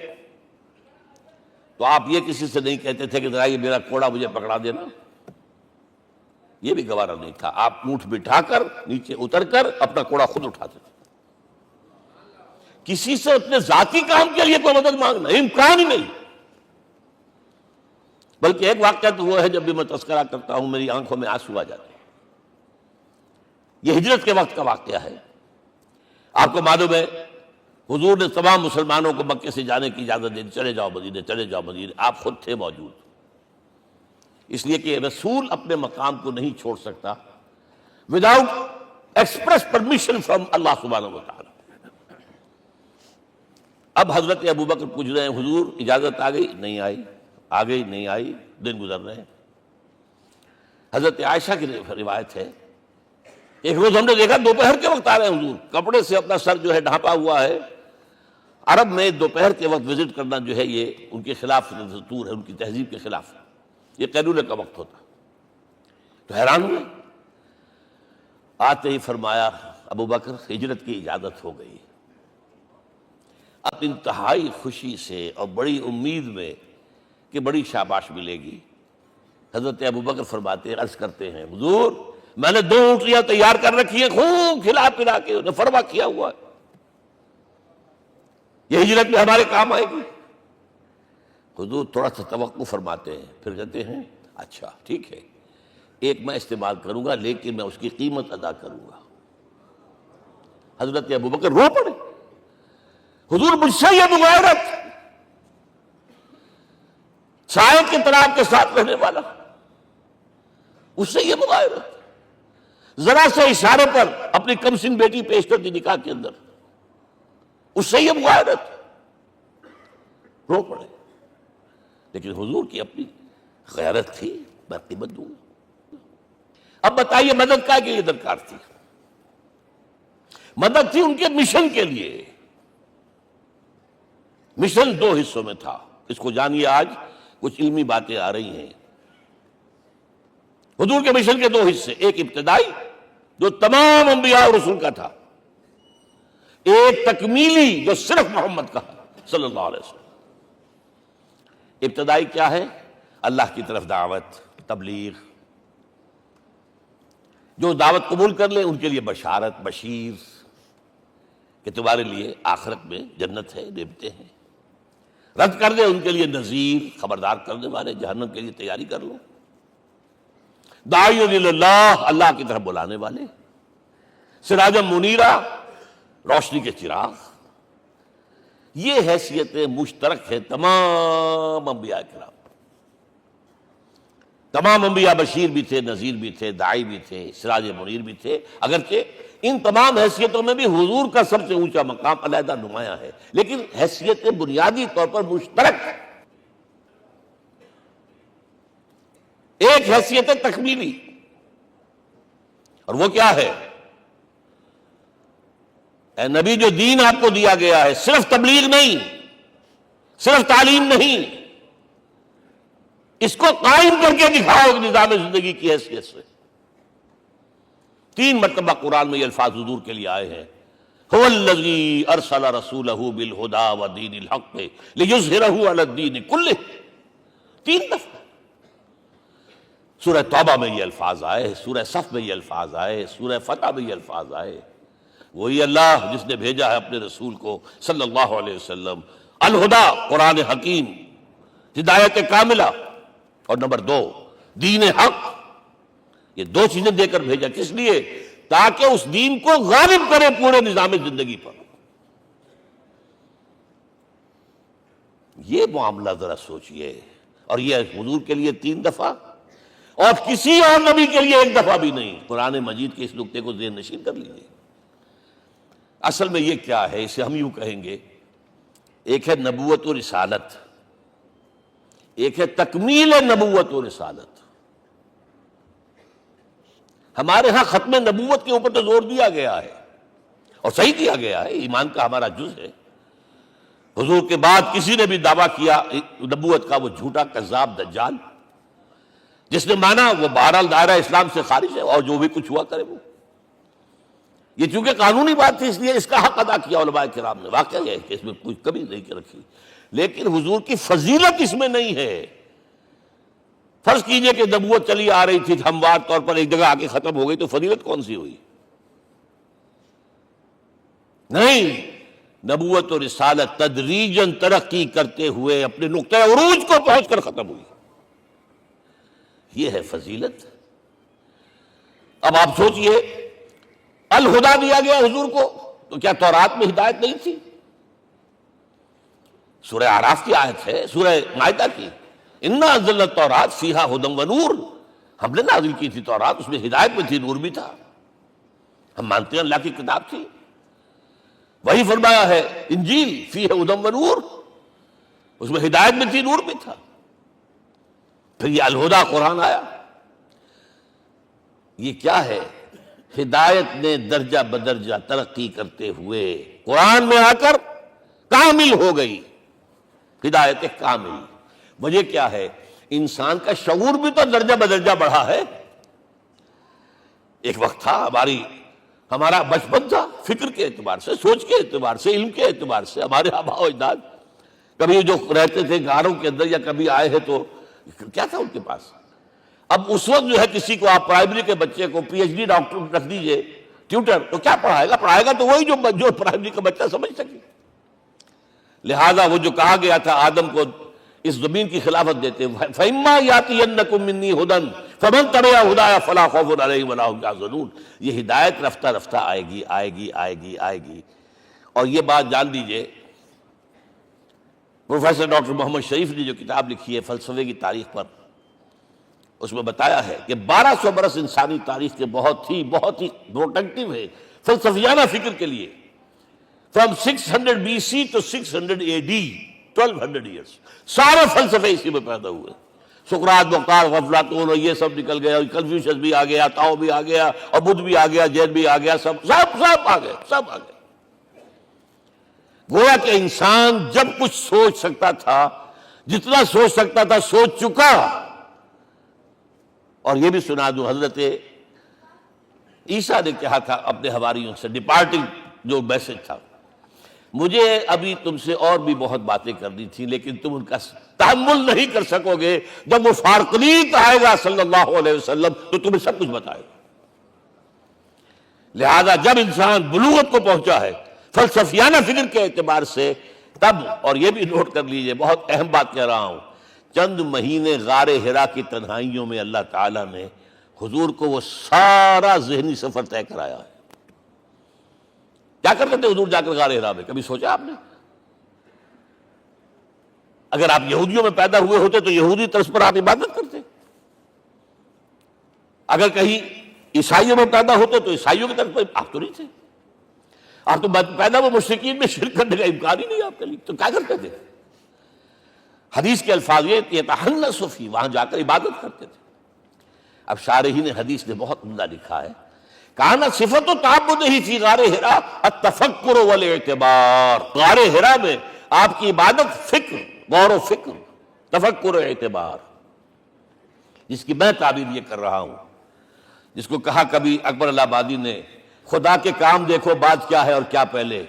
تو آپ یہ کسی سے نہیں کہتے تھے کہ ذرا یہ میرا کوڑا مجھے پکڑا دینا، یہ بھی گوارا نہیں تھا۔ آپ اونٹ بٹھا کر نیچے اتر کر اپنا کوڑا خود اٹھاتے تھے۔ کسی سے اپنے ذاتی کام کے لیے کوئی مدد مانگنا امکان ہی نہیں۔ بلکہ ایک واقعہ تو وہ ہے جب بھی میں تذکرہ کرتا ہوں میری آنکھوں میں آنسو آ جاتے ہیں۔ یہ ہجرت کے وقت کا واقعہ ہے۔ آپ کو معلوم ہے حضور نے تمام مسلمانوں کو مکے سے جانے کی اجازت دے دی، چلے جاؤ مدینے، چلے جاؤ مدینے، آپ خود تھے موجود، اس لیے کہ رسول اپنے مقام کو نہیں چھوڑ سکتا وداؤٹ ایکسپریس پرمیشن فرام اللہ سبحانہ و تعالی۔ اب حضرت ابوبکر پوچھ رہے ہیں حضور اجازت آ گئی؟ نہیں آئی، آ گئی نہیں آئی، دن گزر رہے ہیں۔ حضرت عائشہ کی روایت ہے ایک روز ہم نے دیکھا دوپہر کے وقت آ رہے ہیں حضور، کپڑے سے اپنا سر جو ہے ڈھانپا ہوا ہے۔ عرب میں دوپہر کے وقت وزٹ کرنا جو ہے یہ ان کے خلاف دستور ہے، ان کی تہذیب کے خلاف، یہ قیلولے کا وقت ہوتا۔ تو حیران ہوئے، آتے ہی فرمایا ابوبکر ہجرت کی اجازت ہو گئی۔ اب انتہائی خوشی سے اور بڑی امید میں کہ بڑی شاباش ملے گی، حضرت ابوبکر فرماتے ہیں، عرض کرتے ہیں حضور میں نے 2 اونٹیاں تیار کر رکھی ہیں، خوب کھلا پلا کے انہیں فرما کیا ہوا ہے، یہ ہجرت میں ہمارے کام آئے گی۔ حضور تھوڑا سا توقع فرماتے ہیں، پھر کہتے ہیں اچھا ٹھیک ہے، ایک میں استعمال کروں گا لیکن میں اس کی قیمت ادا کروں گا۔ حضرت ابوبکر رو پڑے، حضور مجھ سے یہ مغایرت، سائے کے طرح کے ساتھ رہنے والا، اس سے یہ مغایرت، ذرا سے اشارے پر اپنی کمسن بیٹی پیش کر دی نکاح کے اندر، اس سے یہ مغایرت، رو پڑے۔ لیکن حضور کی اپنی غیرت تھی، میں قیمت دوں گا۔ اب بتائیے مدد کا کے لیے درکار تھی؟ مدد تھی ان کے مشن کے لیے۔ مشن 2 حصوں میں تھا، اس کو جانیے، آج کچھ علمی باتیں آ رہی ہیں۔ حضور کے مشن کے 2 حصے، ایک ابتدائی جو تمام انبیاء اور رسول کا تھا، ایک تکمیلی جو صرف محمد کا صلی اللہ علیہ وسلم۔ ابتدائی کیا ہے؟ اللہ کی طرف دعوت، تبلیغ، جو دعوت قبول کر لیں ان کے لیے بشارت، بشیر کہ تمہارے لیے آخرت میں جنت ہے، نعمتیں ہیں، رد کر دیں ان کے لیے نذیر، خبردار کرنے والے، جہنم کے لیے تیاری کر لو، داعی اللہ، اللہ کی طرف بلانے والے، سراجا منیرا، روشنی کے چراغ۔ یہ حیثیتیں مشترک ہے تمام انبیاء کرام۔ تمام انبیاء بشیر بھی تھے، نذیر بھی تھے، داعی بھی تھے، سراج منیر بھی تھے، اگرچہ ان تمام حیثیتوں میں بھی حضور کا سب سے اونچا مقام علیحدہ نمایاں ہے، لیکن حیثیت بنیادی طور پر مشترک ہے۔ ایک حیثیت تکمیلی، اور وہ کیا ہے؟ اے نبی، جو دین آپ کو دیا گیا ہے صرف تبلیغ نہیں، صرف تعلیم نہیں، اس کو قائم کر کے دکھاؤ ایک نظام زندگی کی حیثیت سے۔ 3 مرتبہ قرآن میں یہ الفاظ حضور کے لیے آئے ہیں، هو الذی ارسل رسولہ بالہدی ودین الحق لیظہرہ علی الدین کلہ۔ 3 دفعہ سورہ توبہ میں یہ الفاظ آئے، سورہ صف میں یہ الفاظ آئے، سورہ فتح میں یہ الفاظ آئے۔ وہی اللہ جس نے بھیجا ہے اپنے رسول کو صلی اللہ علیہ وسلم، الہدا قرآن حکیم، ہدایت کاملہ، اور نمبر 2 دین حق۔ یہ 2 چیزیں دے کر بھیجا، کس لیے؟ تاکہ اس دین کو غالب کرے پورے نظام زندگی پر۔ یہ معاملہ ذرا سوچئے، اور یہ حضور کے لیے 3 دفعہ، اور کسی اور نبی کے لیے 1 دفعہ بھی نہیں۔ قرآن مجید کے اس نقطے کو ذہن نشین کر لیجیے۔ اصل میں یہ کیا ہے؟ اسے ہم یوں کہیں گے، ایک ہے نبوت و رسالت، ایک ہے تکمیل نبوت و رسالت۔ ہمارے ہاں ختم نبوت کے اوپر تو زور دیا گیا ہے، اور صحیح کیا گیا ہے، ایمان کا ہمارا جز ہے۔ حضور کے بعد کسی نے بھی دعویٰ کیا نبوت کا، وہ جھوٹا کذاب دجال، جس نے مانا وہ بہرحال دائرہ اسلام سے خارج ہے، اور جو بھی کچھ ہوا کرے وہ۔ یہ چونکہ قانونی بات تھی، اس لیے اس کا حق ادا کیا علماء کرام نے، واقعہ یہ ہے کہ اس میں کوئی کمی نہیں رکھی، لیکن حضور کی فضیلت اس میں نہیں ہے۔ فرض کیجئے کہ نبوت چلی آ رہی تھی ہموار طور پر، ایک جگہ آ کے ختم ہو گئی، تو فضیلت کون سی ہوئی؟ نہیں، نبوت و رسالت تدریجاً ترقی کرتے ہوئے اپنے نقطۂ عروج کو پہنچ کر ختم ہوئی، یہ ہے فضیلت۔ اب آپ سوچئے، الہدا دیا گیا حضور کو، تو کیا تورات میں ہدایت نہیں تھی؟ سورہ اعراف کی آیت ہے، سورہ مائدہ کی، انا انزلنا التوراۃ فیہا ھدی ونور، ہم نے نازل کی تھی تورات، اس میں ہدایت بھی تھی، نور بھی تھا۔ ہم مانتے ہیں اللہ کی کتاب تھی۔ وہی فرمایا ہے انجیل فیہا ھدی ونور، اس میں ہدایت بھی تھی، نور بھی تھا۔ پھر یہ الہدا قرآن آیا، یہ کیا ہے؟ ہدایت نے درجہ بدرجہ ترقی کرتے ہوئے قرآن میں آ کر کامل ہو گئی، ہدایت کامل۔ وجہ کیا ہے؟ انسان کا شعور بھی تو درجہ بدرجہ بڑھا ہے۔ ایک وقت تھا ہمارا بچپن تھا، فکر کے اعتبار سے، سوچ کے اعتبار سے، علم کے اعتبار سے، ہمارے آباء و اجداد کبھی جو رہتے تھے غاروں کے اندر یا کبھی آئے ہیں تو کیا تھا ان کے پاس؟ اب اس وقت جو ہے کسی کو آپ پرائمری کے بچے کو پی ایچ ڈی ڈاکٹر رکھ دیجئے ٹیوٹر، تو کیا پڑھائے گا؟ پڑھائے گا تو وہی جو پرائمری کا بچہ سمجھ سکے۔ لہذا وہ جو کہا گیا تھا آدم کو اس زمین کی خلافت دیتے، فَإِمَّا يَأْتِيَنَّكُم مِّنِّي هُدًى فَمَن تَبِعَ هُدَايَ فَلَا خَوْفٌ عَلَيْهِمْ وَلَا هُمْ يَحْزَنُونَ۔ یہ ہدایت رفتہ رفتہ آئے گی، آئے گی، آئے گی، آئے گی۔ اور یہ بات جان لیجئے، پروفیسر ڈاکٹر محمد شریف نے جو کتاب لکھی ہے فلسفے کی تاریخ پر، اس میں بتایا ہے کہ 1200 برس انسانی تاریخ کے بہت ہی پروڈکٹیو ہے فلسفیانہ فکر کے لیے۔ From 600 BC to 600 AD، 1200 years, سارے فلسفے اسی میں پیدا ہوئے۔ سقراط، بوقار، افلاطون، اور یہ سب نکل گیا، کنفیوشس بھی آ گیا، تاؤ بھی آ گیا، اور بدھ بھی آ گیا، جین بھی آ گیا، سب آ گئے، سب آ گئے۔ گویا کہ انسان جب کچھ سوچ سکتا تھا، جتنا سوچ سکتا تھا سوچ چکا۔ اور یہ بھی سنا دوں، حضرت عیسیٰ نے کہا تھا اپنے حواریوں سے، ڈپارٹنگ جو میسج تھا، مجھے ابھی تم سے اور بھی بہت باتیں کرنی تھی، لیکن تم ان کا تحمل نہیں کر سکو گے، جب وہ فارقین آئے گا صلی اللہ علیہ وسلم تو تمہیں سب کچھ بتائے گا۔ لہذا جب انسان بلوغت کو پہنچا ہے فلسفیانہ فکر کے اعتبار سے، تب، اور یہ بھی نوٹ کر لیجئے، بہت اہم بات کہہ رہا ہوں، چند مہینے غار ہرا کی تنہائیوں میں اللہ تعالیٰ نے حضور کو وہ سارا ذہنی سفر طے کرایا ہے۔ کیا کرتے تھے حضور جا کر غار ہرا میں؟ کبھی سوچا آپ نے؟ اگر آپ یہودیوں میں پیدا ہوئے ہوتے تو یہودی طرز پر آپ عبادت کرتے۔ اگر کہیں عیسائیوں میں پیدا ہوتے تو عیسائیوں کی طرف آپ تو نہیں تھے، آپ تو پیدا وہ مشرکین میں شرک کرنے کا امکان ہی نہیں آپ کے لیے، تو کیا کرتے تھے؟ حدیث کے الفاظ یہ تحنث فی، وہاں جا کر عبادت کرتے تھے۔ اب شارحین حدیث نے بہت عمدہ لکھا ہے، کانا صفت و تعبد ہی فی غار حرا التفکر والاعتبار، غار حرا میں آپ کی عبادت فکر، غور و فکر، تفکر و اعتبار، جس کی میں تعبیر یہ کر رہا ہوں، جس کو کہا کبھی اکبر الہ آبادی نے، خدا کے کام دیکھو بعد کیا ہے اور کیا پہلے،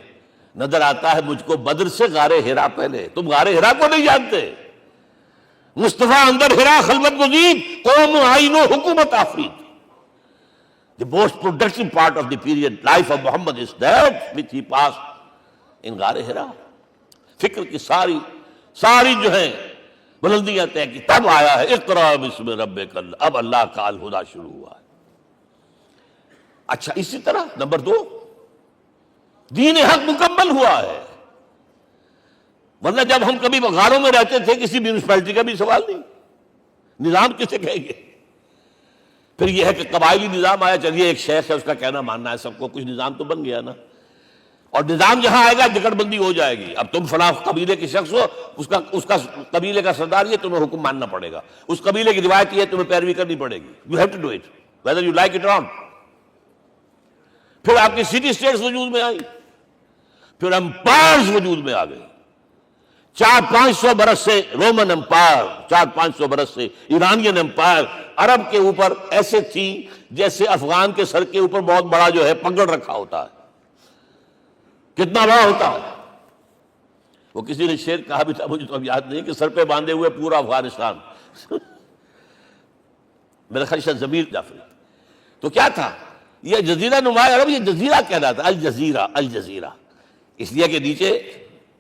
نظر آتا ہے مجھ کو بدر سے غار حرا پہلے۔ تم غار حرا کو نہیں جانتے؟ مصطفیٰ اندر حرا خلوت گزید، قوم آئین و حکومت آفرید۔ The most productive part of the period life of Muhammad is that which he passed in غار حرا۔ فکر کی ساری جو ہیں بلندیاں طے کی، تب آیا ہے اقرا بسم ربک، اب اللہ کا الہدیٰ شروع ہوا ہے۔ اچھا، اسی طرح نمبر 2، دین حق مکمل ہوا ہے، ورنہ جب ہم کبھی غاروں میں رہتے تھے کسی میونسپلٹی کا بھی سوال نہیں، نظام کسے کہیں گے؟ پھر یہ ہے کہ قبائلی نظام آیا، چلیے ایک شیخ ہے اس کا کہنا ماننا ہے سب کو، کچھ نظام تو بن گیا نا، اور نظام جہاں آئے گا جکڑ بندی ہو جائے گی۔ اب تم فلاں قبیلے کے شخص ہو، اس کا قبیلے کا سردار یہ، تمہیں حکم ماننا پڑے گا، اس قبیلے کی روایت یہ، تمہیں پیروی کرنی پڑے گی، you have to do it whether you like it or not. پھر آپ کی سٹی اسٹیٹس وجود میں آئی، پھر امپائرز وجود میں آ گئے، 400-500 برس سے رومن امپائر، 400-500 برس سے ایرانین امپائر عرب کے اوپر ایسے تھی جیسے افغان کے سر کے اوپر بہت بڑا جو ہے پگڑ رکھا ہوتا ہے، کتنا بڑا ہوتا ہے۔ وہ کسی نے شعر کہا بھی تھا، مجھے تو اب یاد نہیں، کہ سر پہ باندھے ہوئے پورا افغانستان میرا خیال ہے ضمیر جعفری۔ تو کیا تھا یہ جزیرہ نما عرب، یہ جزیرہ کہلاتا، الجزیرہ، الجزیرہ، اس لیے کہ نیچے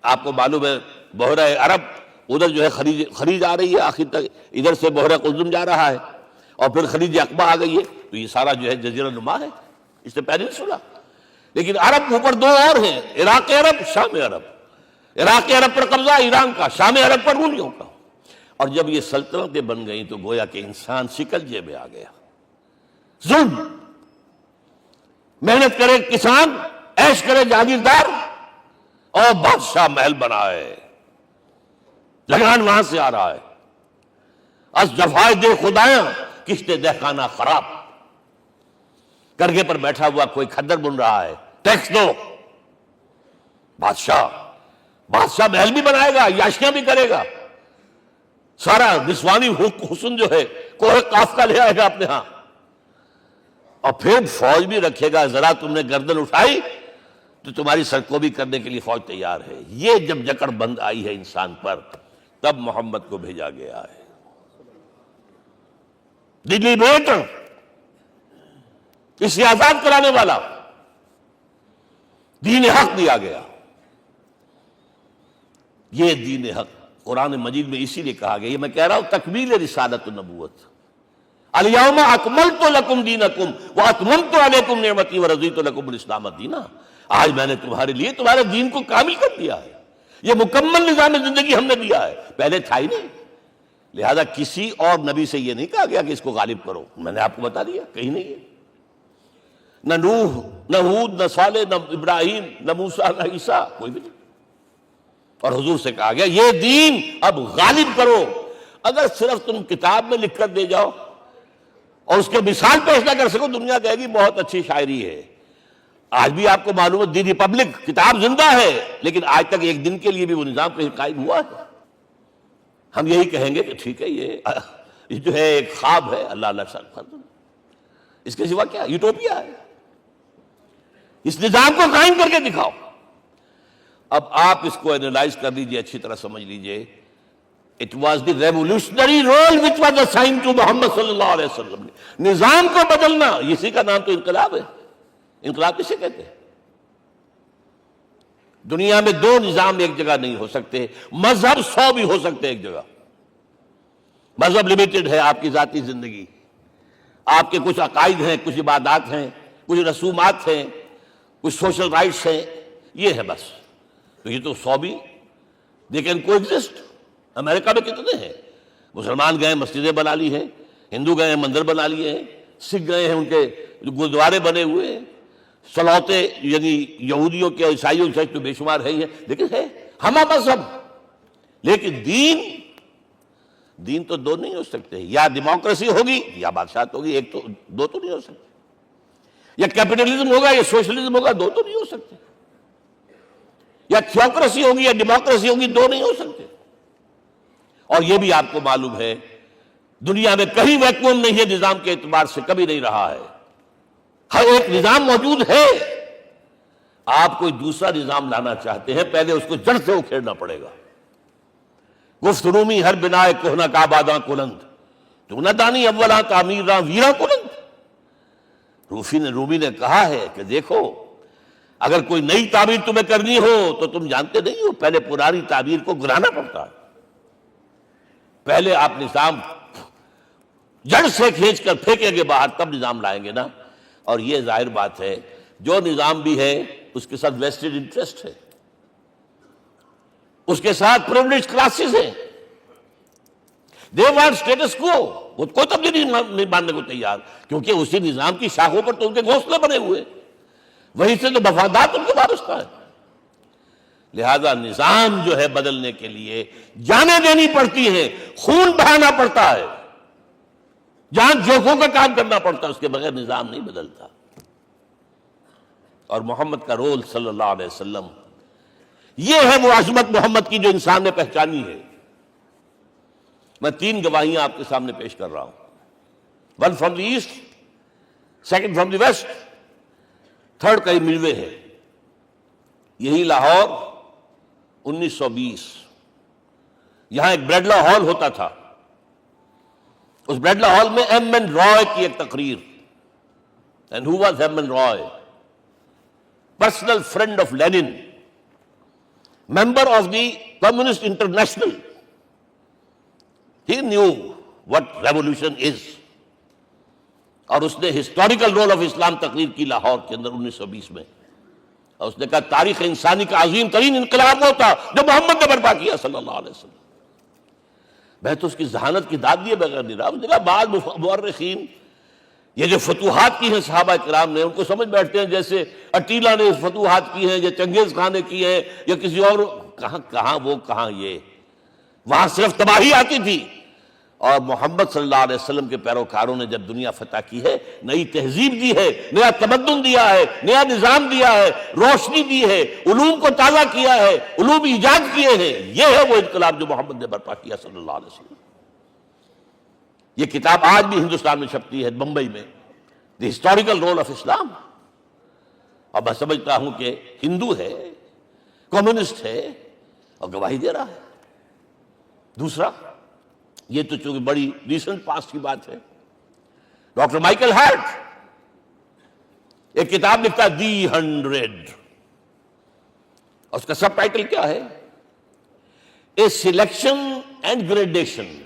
آپ کو معلوم ہے بحیرہ عرب، ادھر جو ہے خلیج آ رہی ہے آخر تک، ادھر سے بحیرہ قلزم جا رہا ہے، اور پھر خلیج عقبہ آ گئی ہے، تو یہ سارا جو ہے جزیرہ نما ہے، اس سے پیننسولا۔ لیکن عرب اوپر 2 اور ہیں، عراق عرب، شام عرب۔ عراق عرب پر قبضہ ایران کا، شام عرب پر رومیوں کا۔ اور جب یہ سلطنتیں بن گئیں تو گویا کہ انسان شکنجے میں آ گیا، ظلم، محنت کرے کسان، عیش کرے جاگیردار، اور بادشاہ محل بنائے، لگان وہاں سے آ رہا ہے۔ از جفائے دے خدایاں کشتے دہقانہ خراب، کرگے پر بیٹھا ہوا کوئی کھدر بن رہا ہے، ٹیکس دو۔ بادشاہ محل بھی بنائے گا، عیاشیاں بھی کرے گا، سارا نسوانی حسن جو ہے کوہ قاف کا لے آئے گا اپنے ہاں، اور پھر فوج بھی رکھے گا، ذرا تم نے گردن اٹھائی تو تمہاری سرکوبی کرنے کے لیے فوج تیار ہے۔ یہ جب جکڑ بند آئی ہے انسان پر، تب محمد کو بھیجا گیا ہے، دی لیبریٹر، اسے آزاد کرانے والا، دین حق دیا گیا۔ یہ دین حق قرآن مجید میں اسی لیے کہا گیا، یہ میں کہہ رہا ہوں تکمیل رسالت النبوت، الیوم اکملت لکم دینکم واتممت علیکم نعمتی ورضیت لکم الاسلام دینا۔ آج میں نے تمہارے لیے تمہارے دین کو کامل کر دیا ہے، یہ مکمل نظام زندگی ہم نے دیا ہے، پہلے تھا ہی نہیں۔ لہذا کسی اور نبی سے یہ نہیں کہا گیا کہ اس کو غالب کرو، میں نے آپ کو بتا دیا کہیں نہیں ہے، نہ نوح، نہ ہود، نہ صالح، نہ ابراہیم، نہ موسیٰ، نہ عیسیٰ، کوئی بھی نہیں۔ اور حضور سے کہا گیا یہ دین اب غالب کرو۔ اگر صرف تم کتاب میں لکھ کر دے جاؤ اور اس کے مثال پیش نہ کر سکو، دنیا کہے گی بہت اچھی شاعری ہے۔ آج بھی آپ کو معلوم ہے دی ریپبلک کتاب زندہ ہے، لیکن آج تک ایک دن کے لیے بھی وہ نظام کہیں قائم ہوا ہے؟ ہم یہی کہیں گے کہ ٹھیک ہے، یہ جو ہے ایک خواب ہے، اللہ اللہ فرض، اس کے سوا کیا یوٹوپیا ہے، اس نظام کو قائم کر کے دکھاؤ۔ اب آپ اس کو اینالائز کر لیجئے، اچھی طرح سمجھ لیجئے، It was the revolutionary role which was assigned to محمد صلی اللہ علیہ وسلم۔ نظام کو بدلنا، اسی کا نام تو انقلاب ہے۔ انقلاب کسے کہتے ہیں؟ دنیا میں 2 نظام ایک جگہ نہیں ہو سکتے، مذہب 100 بھی ہو سکتے ایک جگہ۔ مذہب لمیٹڈ ہے، آپ کی ذاتی زندگی، آپ کے کچھ عقائد ہیں، کچھ عبادات ہیں، کچھ رسومات ہیں، کچھ سوشل رائٹس ہیں، یہ ہے بس۔ تو یہ تو 100 بھی they can coexist۔ امریکہ میں کتنے ہیں؟ مسلمان گئے مسجدیں بنا لی ہیں، ہندو گئے مندر بنا لیے ہیں، سکھ گئے ہیں، ان کے گردوارے بنے ہوئے ہیں، صلوتے یعنی یہودیوں کے اور عیسائیوں کے تو بے شمار ہے ہی ہے، لیکن ہے ہمہ مذہب. لیکن دین تو دو نہیں ہو سکتے، یا ڈیموکریسی ہوگی یا بادشاہت ہوگی، ایک تو دو تو نہیں ہو سکتے. یا کیپٹلزم ہوگا یا سوشلزم ہوگا، دو تو نہیں ہو سکتے. یا تھیوکریسی ہوگی یا ڈیموکریسی ہوگی، دو نہیں ہو سکتے. اور یہ بھی آپ کو معلوم ہے دنیا میں کہیں ویکیوم نہیں ہے نظام کے اعتبار سے، کبھی نہیں رہا ہے. ہر ایک نظام موجود ہے. آپ کوئی دوسرا نظام لانا چاہتے ہیں، پہلے اس کو جڑ سے اکھیڑنا پڑے گا. گفت رومی ہر بنائے کوہنا کا باداں کلند، تو نہ دانی اولا تعمیر راں ویرا کلند. رومی نے کہا ہے کہ دیکھو اگر کوئی نئی تعمیر تمہیں کرنی ہو تو تم جانتے نہیں ہو پہلے پرانی تعمیر کو گرانا پڑتا ہے. پہلے آپ نظام جڑ سے کھینچ کر پھینکیں گے باہر، تب نظام لائیں گے نا. اور یہ ظاہر بات ہے جو نظام بھی ہے اس کے ساتھ ویسٹڈ انٹرسٹ ہے، اس کے ساتھ پریولیج کلاسز ہیں. دے وانٹ اسٹیٹس کو، وہ کوئی تبدیلی نہیں ماننے کو تیار، کیونکہ اسی نظام کی شاخوں پر تو ان کے گھونسلے بنے ہوئے، وہیں سے تو مفادات ان کے وابستہ ہے. لہذا نظام جو ہے بدلنے کے لیے جانیں دینی پڑتی ہیں، خون بہانا پڑتا ہے، جان جوکھوں کا کام کرنا پڑتا ہے، اس کے بغیر نظام نہیں بدلتا. اور محمد کا رول صلی اللہ علیہ وسلم، یہ ہے وہ عظمت محمد کی جو انسان نے پہچانی ہے. میں 3 گواہیاں آپ کے سامنے پیش کر رہا ہوں. 1 from the east, 2 from the west, 3 کئی ملوے ہے. یہی لاہور 1920، یہاں ایک بریڈلا ہال ہوتا تھا. اس بریڈلا ہال میں ایم این رائے کی ایک تقریر. And who was M N Roy? Personal friend of Lenin, member of the Communist International. He knew what revolution is. اور اس نے ہسٹوریکل رول آف اسلام تقریر کی لاہور کے اندر 1920 میں. اور اس نے کہا تاریخ انسانی کا عظیم ترین انقلاب وہ تھا جو محمد نے برپا کیا صلی اللہ علیہ وسلم. میں تو اس کی ذہانت کی داد دیے بغیر نہیں رہا. اس نے کہا بعض مورخین یہ جو فتوحات کی ہیں صحابہ کرام نے، ان کو سمجھ بیٹھتے ہیں جیسے اٹیلا نے فتوحات کی ہیں یا چنگیز خان نے کی ہے یا کسی اور. کہاں وہ کہاں یہ، وہاں صرف تباہی آتی تھی. اور محمد صلی اللہ علیہ وسلم کے پیروکاروں نے جب دنیا فتح کی ہے، نئی تہذیب دی ہے، نیا تمدن دیا ہے، نیا نظام دیا ہے، روشنی دی ہے، علوم کو تازہ کیا ہے، علوم ایجاد کیے ہیں. یہ ہے وہ انقلاب جو محمد نے برپا کیا صلی اللہ علیہ وسلم. یہ کتاب آج بھی ہندوستان میں چھپتی ہے، بمبئی میں، دی ہسٹوریکل رول آف اسلام. اور میں سمجھتا ہوں کہ ہندو ہے، کمیونسٹ ہے اور گواہی دے رہا ہے. دوسرا، یہ تو چونکہ بڑی ریسنٹ پاسٹ کی بات ہے، ڈاکٹر مائیکل ہارٹ ایک کتاب لکھتا ہے دی 100، اور اس کا سب ٹائٹل کیا ہے؟ A selection and gradation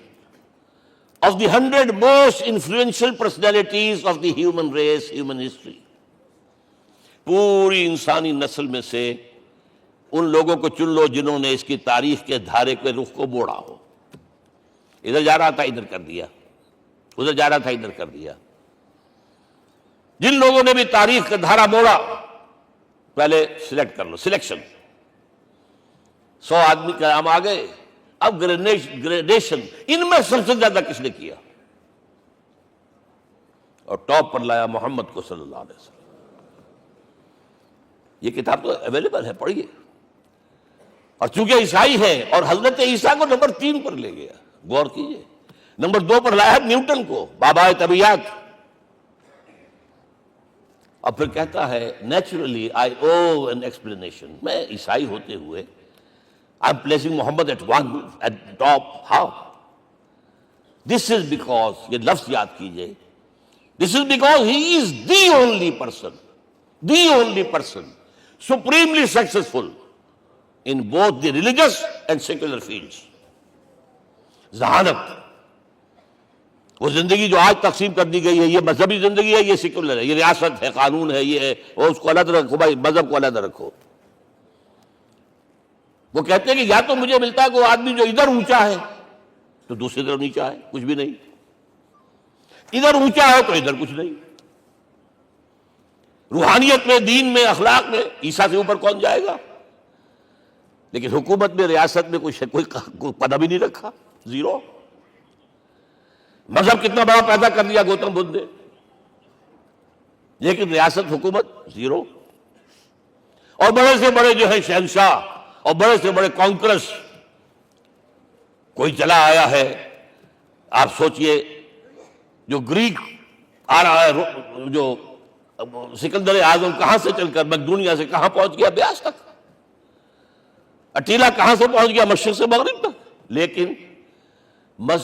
of the 100 most influential personalities of the human race, human history. پوری انسانی نسل میں سے ان لوگوں کو چن لو جنہوں نے اس کی تاریخ کے دھارے کے رخ کو موڑا ہو. ادھر جا رہا تھا ادھر کر دیا، ادھر جا رہا تھا ادھر کر دیا. جن لوگوں نے بھی تاریخ کا دھارا موڑا پہلے سلیکٹ کر لو. سلیکشن، 100 آدمی کا نام آ گئے. اب گریڈیشن، ان میں سب سے زیادہ کس نے کیا؟ اور ٹاپ پر لایا محمد کو صلی اللہ علیہ وسلم. یہ کتاب تو اویلیبل ہے، پڑھیے. اور چونکہ عیسائی ہے اور حضرت عیسیٰ کو نمبر 3 پر لے گیا، غور کیجئے. نمبر 2 پر لایا نیوٹن کو، بابائے طبیعت. اور پھر کہتا ہے naturally I O an explanation. میں عیسائی ہوتے ہوئے I'm placing Muhammad at top. How? This is because, یہ لفظ یاد کیجئے، this is because he is the only person supremely successful in both the religious and secular fields. ذہانت، وہ زندگی جو آج تقسیم کر دی گئی ہے، یہ مذہبی زندگی ہے، یہ سیکولر ہے، یہ ریاست ہے، قانون ہے، یہ ہے، اور اس کو علیحدہ رکھو بھائی، مذہب کو علیحدہ رکھو. وہ کہتے ہیں کہ یا تو مجھے ملتا ہے کہ وہ آدمی جو ادھر اونچا ہے تو دوسری طرف نیچا ہے، کچھ بھی نہیں. ادھر اونچا ہے تو ادھر کچھ نہیں. روحانیت میں، دین میں، اخلاق میں عیسیٰ سے اوپر کون جائے گا؟ لیکن حکومت میں، ریاست میں کوئی پدہ بھی نہیں رکھا، زیرو. مذہب کتنا بڑا پیدا کر دیا گوتم بدھ نے، لیکن ریاست، حکومت زیرو. اور بڑے سے بڑے جو ہے شہنشاہ اور بڑے سے بڑے کانکرس کوئی چلا آیا ہے. آپ سوچئے جو گریک آ رہا ہے، جو سکندر اعظم کہاں سے چل کر مقدونیہ سے کہاں پہنچ گیا؟ بیاس تک. اٹیلا کہاں سے پہنچ گیا؟ مشرق سے مغرب تک. لیکن